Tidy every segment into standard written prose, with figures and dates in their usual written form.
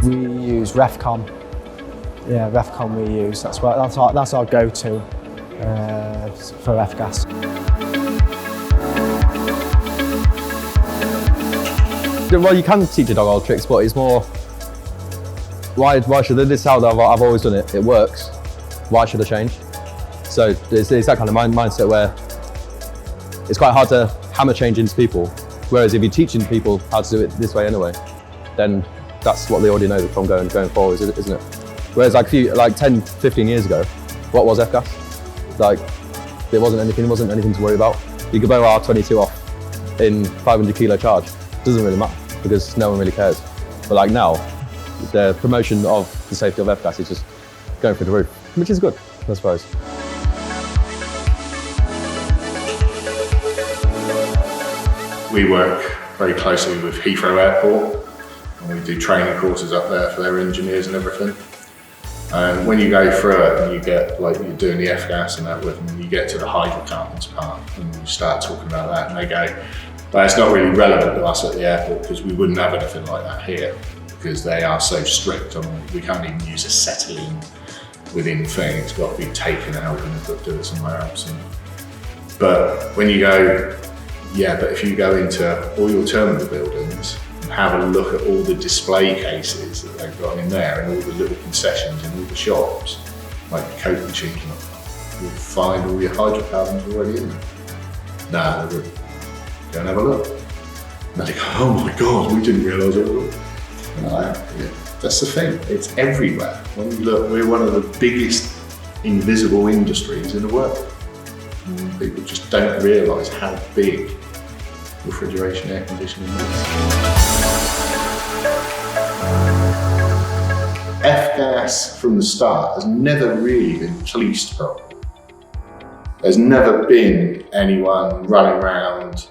We use RefCom. Yeah, RefCom we use. That's our go-to for F-gas. Well, you can teach a dog all tricks, but it's more, why should this is how I've always done it. It works. Why should I change? So it's that kind of mindset where it's quite hard to hammer change into people. Whereas if you're teaching people how to do it this way anyway, then that's what they already know from going forward, isn't it? Whereas like 10, 15 years ago, what was F-gas? Like, it wasn't anything to worry about. You could blow R22 off in 500 kilo charge. Doesn't really matter because no one really cares. But like now, the promotion of the safety of F-gas is just going through the roof, which is good, I suppose. We work very closely with Heathrow Airport, and we do training courses up there for their engineers and everything. And when you go through it and you get, like, you're doing the F-gas and that with them, and you get to the hydrocarbons part and you start talking about that, and they go, but it's not really relevant to us at the airport because we wouldn't have anything like that here because they are so strict on, we can't even use acetylene within thing, it's got to be taken out and we've got to do it somewhere else. But when you go, yeah, but if you go into all your terminal buildings and have a look at all the display cases that they've got in there and all the little concessions in all the shops, like the Coke machines, you'll find all your hydrocarbons already in there. Nah, they wouldn't. Go and have a look. And they go, oh my God, we didn't realise it was. Yeah, that's the thing, it's everywhere. When you look, we're one of the biggest invisible industries in the world. And people just don't realise how big refrigeration, air conditioning is. F-gas from the start has never really been policed properly. There's never been anyone running around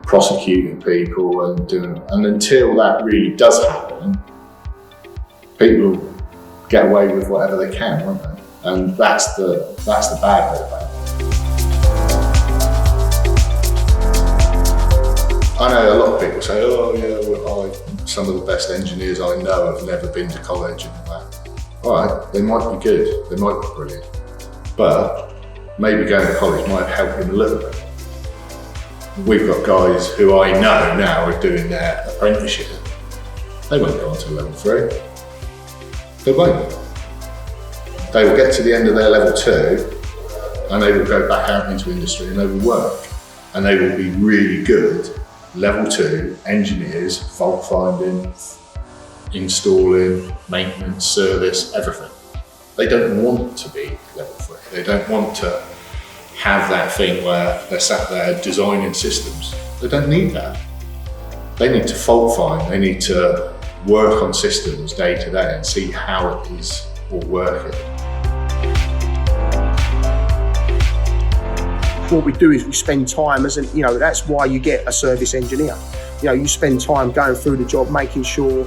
prosecuting people and doing, and until that really does happen, people get away with whatever they can, won't they? And that's the bad bit about it. I know a lot of people say, oh yeah, some of the best engineers I know have never been to college and all that. All right, they might be good, they might be brilliant, but maybe going to college might have helped them a little bit. We've got guys who I know now are doing their apprenticeship. They won't go on to level 3. They won't. They will get to the end of their level 2 and they will go back out into industry and they will work. And they will be really good level 2 engineers, fault finding, installing, maintenance, service, everything. They don't want to be level 3. They don't want to have that thing where they're sat there designing systems. They don't need that. They need to fault find, they need to work on systems day to day and see how it is all working. What we do is we spend time that's why you get a service engineer. You spend time going through the job, making sure,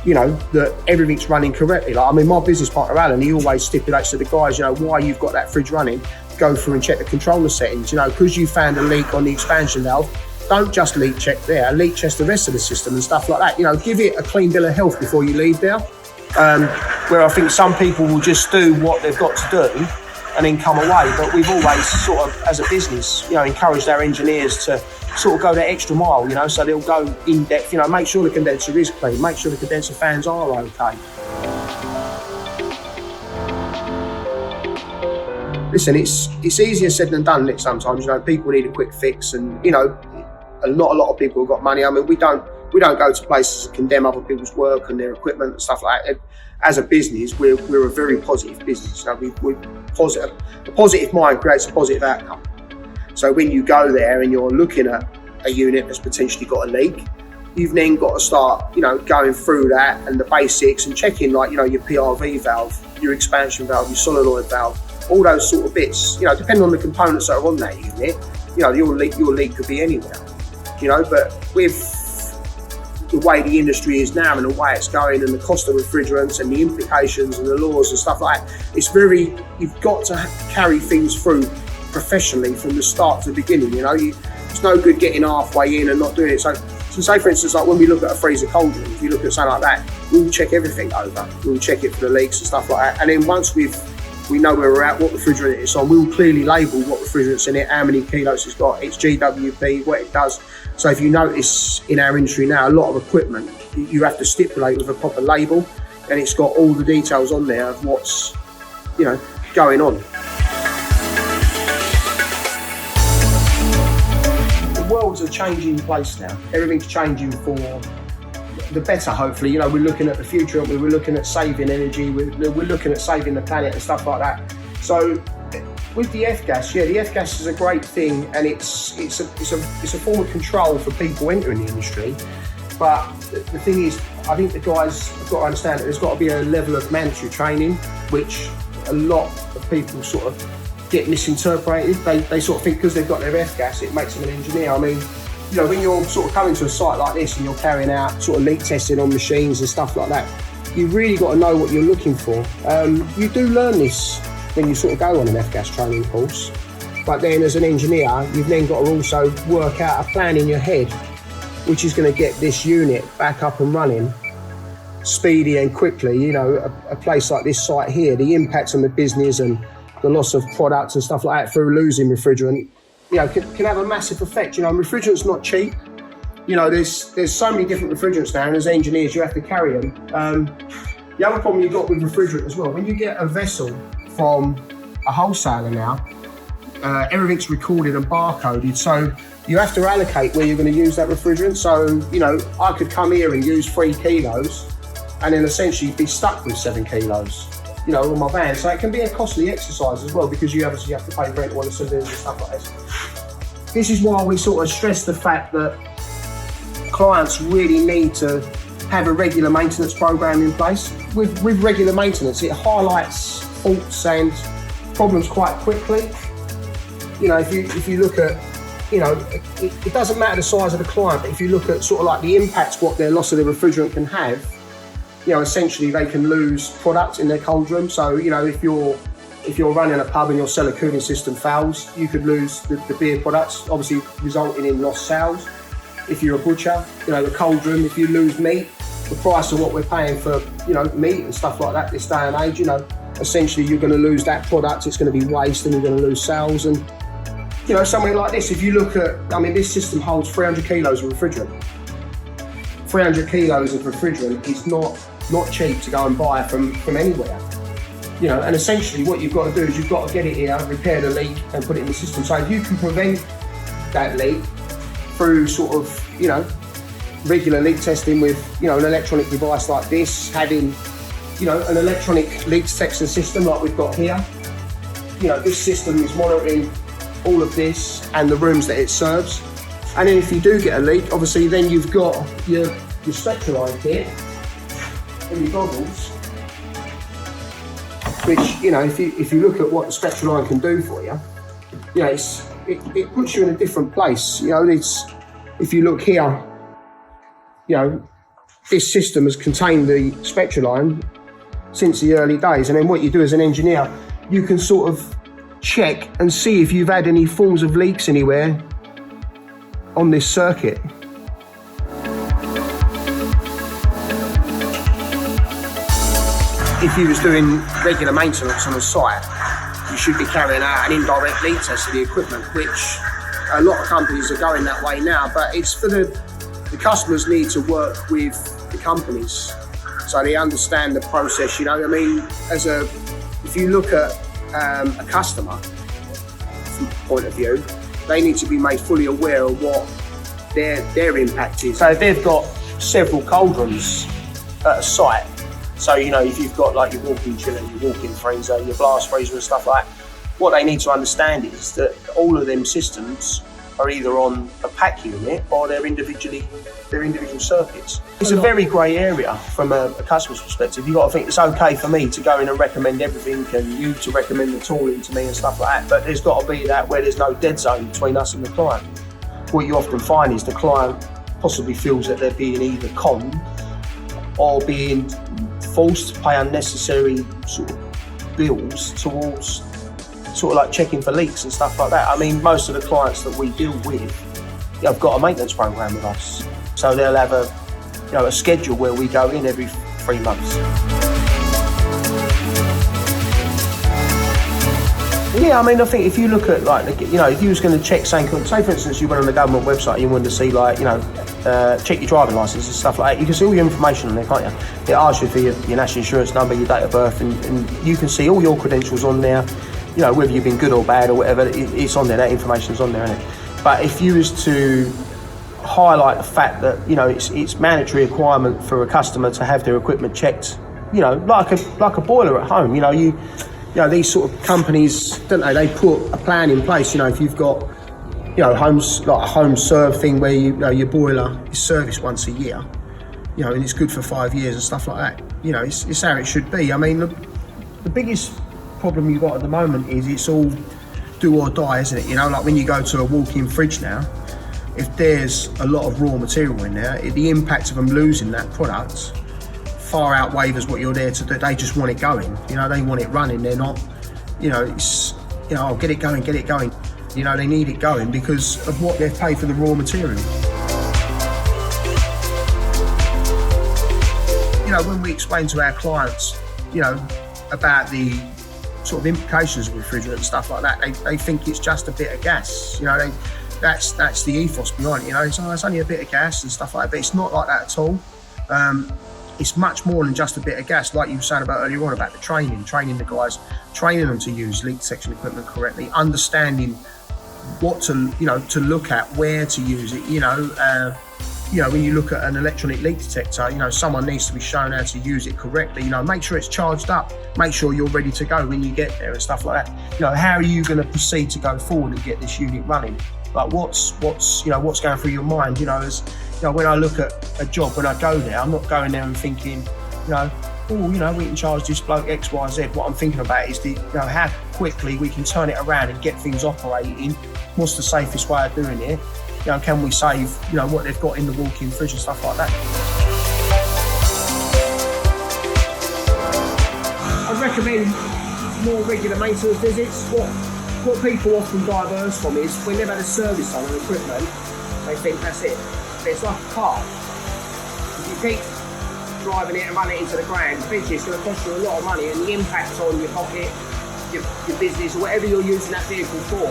that everything's running correctly. Like, my business partner, Alan, he always stipulates to the guys, why you've got that fridge running, go through and check the controller settings. Because you found a leak on the expansion valve, don't just leak check there, leak check the rest of the system and stuff like that. Give it a clean bill of health before you leave there. Where I think some people will just do what they've got to do and then come away. But we've always sort of, as a business, encouraged our engineers to sort of go that extra mile, so they'll go in depth, make sure the condenser is clean, make sure the condenser fans are okay. Listen, it's easier said than done sometimes. People need a quick fix, and a lot of people have got money. We don't go to places to condemn other people's work and their equipment and stuff like that. As a business, we're a very positive business. We positive. A positive mind creates a positive outcome. So when you go there and you're looking at a unit that's potentially got a leak, you've then got to start, going through that and the basics and checking, your PRV valve, your expansion valve, your solenoid valve, all those sort of bits. Depending on the components that are on that unit, your leak could be anywhere. But with the way the industry is now and the way it's going and the cost of refrigerants and the implications and the laws and stuff like that, you've got to carry things through professionally from the start to the beginning. It's no good getting halfway in and not doing it. So So say for instance, like when we look at a freezer cauldron, if you look at something like that, we'll check everything over. We'll check it for the leaks and stuff like that. And then once we know where we're at, what refrigerant it's on, we'll clearly label what refrigerant's in it, how many kilos it's got, its GWP, what it does. So if you notice in our industry now, a lot of equipment, you have to stipulate with a proper label, and it's got all the details on there of what's, going on. The world's a changing place now. Everything's changing for the better, hopefully. We're looking at the future, aren't we? We're looking at saving energy, we're looking at saving the planet and stuff like that. So with the F-gas, the F-gas is a great thing, and it's a form of control for people entering the industry. But the thing is, I think the guys have got to understand that there's got to be a level of mandatory training, which a lot of people sort of get misinterpreted. They sort of think because they've got their F-gas, it makes them an engineer. I mean, when you're sort of coming to a site like this and you're carrying out sort of leak testing on machines and stuff like that, you've really got to know what you're looking for. You do learn this when you sort of go on an F-gas training course, but then as an engineer, you've then got to also work out a plan in your head, which is going to get this unit back up and running speedy and quickly. A place like this site here, the impact on the business and the loss of products and stuff like that through losing refrigerant, can have a massive effect. Refrigerant's not cheap. There's so many different refrigerants now, and as engineers, you have to carry them. The other problem you've got with refrigerant as well, when you get a vessel from a wholesaler now, everything's recorded and barcoded, so you have to allocate where you're going to use that refrigerant. So, I could come here and use 3 kilos and then essentially be stuck with 7 kilos, on my van. So it can be a costly exercise as well, because you obviously have to pay rent on the cylinders and stuff like this. This is why we sort of stress the fact that clients really need to have a regular maintenance program in place. With regular maintenance, it highlights faults and problems quite quickly. If you look at, it doesn't matter the size of the client, but if you look at sort of like the impact what their loss of their refrigerant can have, essentially they can lose product in their cold room. So, if you're running a pub and your cellar cooling system fails, you could lose the beer products, obviously resulting in lost sales. If you're a butcher, the cold room, if you lose meat, the price of what we're paying for, meat and stuff like that this day and age, essentially you're going to lose that product, it's going to be waste and you're going to lose sales. And, somewhere like this, if you look at, this system holds 300 kilos of refrigerant. 300 kilos of refrigerant is not cheap to go and buy from anywhere. And essentially what you've got to do is you've got to get it here, repair the leak and put it in the system. So if you can prevent that leak through sort of, regular leak testing with, an electronic device like this, having, an electronic leak detection system like we've got here. This system is monitoring all of this and the rooms that it serves. And then if you do get a leak, obviously then you've got your Spectraline kit and your goggles, which, if you look at what the Spectraline can do for you, it puts you in a different place. If you look here, this system has contained the Spectraline since the early days. And then what you do as an engineer, you can sort of check and see if you've had any forms of leaks anywhere on this circuit. If you was doing regular maintenance on a site, you should be carrying out an indirect leak test of the equipment, which a lot of companies are going that way now, but it's for the customers need to work with the companies so they understand the process. If you look at a customer point of view, they need to be made fully aware of what their impact is. So if they've got several cauldrons at a site, so if you've got like your walk-in chiller, your walk-in freezer, your blast freezer and stuff like that, what they need to understand is that all of them systems are either on a pack unit or they're individual circuits. It's a very grey area from a customer's perspective. You've got to think it's okay for me to go in and recommend everything and you to recommend the tooling to me and stuff like that, but there's got to be that where there's no dead zone between us and the client. What you often find is the client possibly feels that they're being either conned or being forced to pay unnecessary sort of bills towards sort of like checking for leaks and stuff like that. Most of the clients that we deal with have got a maintenance program with us. So they'll have a schedule where we go in every 3 months. Yeah, I mean, I think if you look at if you was going to check something, say for instance you went on the government website and you wanted to see check your driving licence and stuff like that, you can see all your information on there, can't you? It asks you for your national insurance number, your date of birth, and you can see all your credentials on there, whether you've been good or bad or whatever, it's on there, that information's on there, isn't it? But if you was to highlight the fact that, it's mandatory requirement for a customer to have their equipment checked, like a boiler at home, these sort of companies, don't they? They put a plan in place. If you've got, homes like a home serve thing where your boiler is serviced once a year, and it's good for 5 years and stuff like that. It's how it should be. I mean, the biggest problem you've got at the moment is it's all do or die, isn't it? Like when you go to a walk-in fridge now, if there's a lot of raw material in there, the impact of them losing that product far outweighs what you're there to do. They just want it going. They want it running. They're not, oh, get it going. They need it going because of what they've paid for the raw material. When we explain to our clients, about the sort of implications of refrigerant and stuff like that, they think it's just a bit of gas. That's the ethos behind it. It's only a bit of gas and stuff like that, but it's not like that at all. It's much more than just a bit of gas, like you were saying about earlier on about the training the guys, training them to use leak detection equipment correctly, understanding what to look at, where to use it. When you look at an electronic leak detector, someone needs to be shown how to use it correctly. Make sure it's charged up, make sure you're ready to go when you get there and stuff like that. How are you going to proceed to go forward and get this unit running? Like what's going through your mind? When I look at a job, when I go there, I'm not going there and thinking, we can charge this bloke X, Y, Z. What I'm thinking about is how quickly we can turn it around and get things operating. What's the safest way of doing it? Can we save, what they've got in the walk-in fridge and stuff like that? I'd recommend more regular maintenance visits. What people often diverse from is when they've had a service on their equipment, they think that's it. But it's like a car. If you keep driving it and running it into the ground, eventually it's going to cost you a lot of money, and the impact on your pocket, your business, or whatever you're using that vehicle for,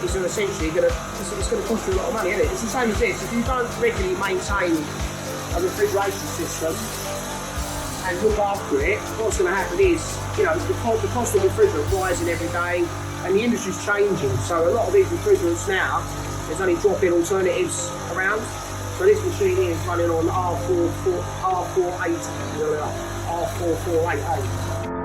is essentially going to cost you a lot of money, isn't it? It's the same as this. If you don't regularly maintain a refrigeration system and look after it, what's going to happen is, the cost of refrigerant rising every day, and the industry's changing. So a lot of these refrigerants now, there's only drop-in alternatives around. So this machine here is running on R448.